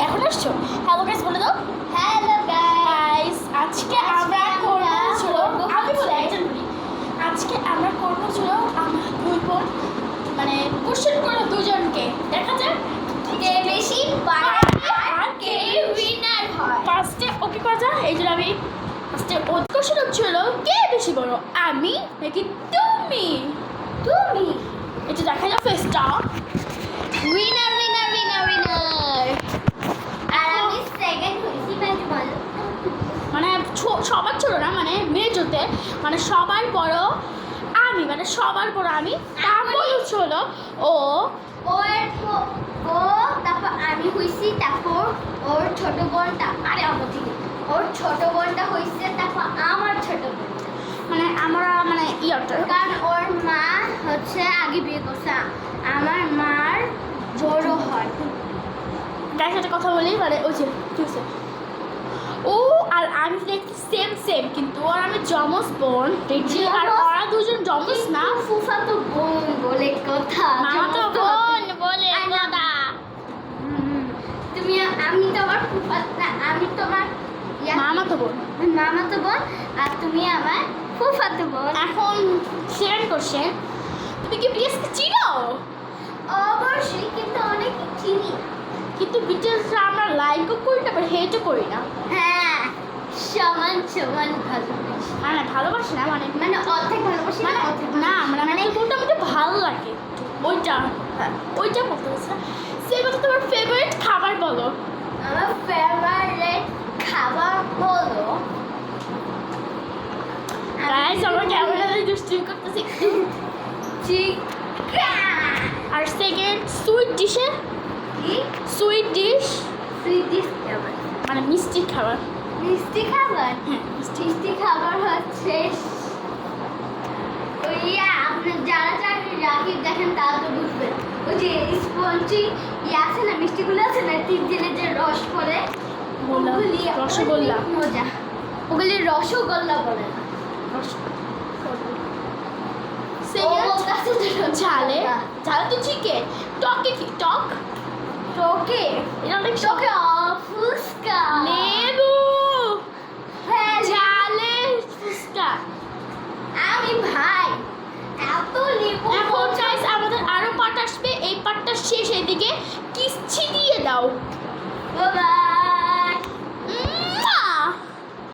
এখন আসছো? Hello guys বলে দাও। হ্যালো গাইস আজকে আমরা করবো ছিল আমি বলে একজন বলি আজকে আমরা করবো ছিল আমরা দুই বোন মানে কোশ্চেন করবো দুজনকে দেখা যাক কে বেশি পারে আর কে উইনার হয়। ফার্স্টে ওকে করা যায়। এই জন্য আমি ফার্স্টে কোশ্চেন হচ্ছিল কে বেশি বড়, আমি নাকি তুমি? তুমি এটা দেখা যাক ফেসটা। Winner winner winner winner. আর আমি সেকেন্ড হইছি মানে বলো। মানে সবার ছোট না, মানে মেজোতে মানে সবার বড় আমি, মানে সবার বড় আমি। তারপর ছিল ও ও তারপর আমি হইছি, তারপর ওর ছোট বোনটা আরে আমার থেকে ওর ছোট বোনটা হইছে, তারপর আমার ছোট বোন। মানে আমরা মানে ইয়ারটা কারণ ওর মা হচ্ছে আগে বিয়ে করছে, আমার মার বড় হয়। গাইস একটা কথা বলি, মানে ওই যে ঠিক আছে ও আর আমি দেখছি সেম সেম, কিন্তু আর আমি জমজ বোন দেখছি আর ওরা দুজন জমজ না, ফুফাতো বোন বলে কথা। মামাতো বোন বলে কথা। তুমি আমি তোমার ফুফাতো না, আমি তোমার মামাতো বোন। মামাতো বোন আর তুমি আমার ফুফাতো বোন। এখন সেকেন্ড কোশ্চেন, তুমি কি বিএসকে চিনো? অবশ্যই, কিন্তু অনেক চিনি না। কিন্তু বিটিএসরা আমরা লাইকও করি না, হেটও করি না। হ্যাঁ, সমান সমান ভালোবাসি। মানে ভালোবাসি না, মানে মানে অর্ধেক ভালোবাসি না, অর্ধেক না মানে মানে মোটামুটি ভালো লাগে ওইটা। হ্যাঁ ওইটা বলতে হচ্ছে। সেই কথা তোমার ফেভারিট খাবার বলো। আমার ফেভারিট খাবার হলো গাইস আমরা ক্যামেরাতে দুষ্টুমি করতেছি। চিকেন। আর সেকেন্ড সুইট ডিশে, সুইট ডিশ সুইট ডিশ খাবার, মানে মিষ্টি খাবার। মিষ্টি খাবার। হ্যাঁ মিষ্টি খাবার হচ্ছে ওই আপনি যারা চাকরি রাখি দেখেন তারা তো বুঝবেন, ওই যে স্পঞ্জি আছে না, মিষ্টিগুলো আছে না, তিন দিনের যে রস পড়ে, ওগুলি রসগোল্লা। অনেক মজা। ওগুলি রসগোল্লা বলে না। ঝালে ঝালে তো চিকেন। টকে কি টক? টকে এটা অনেক টকে ফুচকা, লেবু। হ্যাঁ ঝালে ফুচকা। আমি ভাই এত লেবু। এখন গাইস আমাদের আরো পার্ট আসবে, এই পার্টটা শেষ, এদিকে কিচ্ছি দিয়ে দাও। বাবা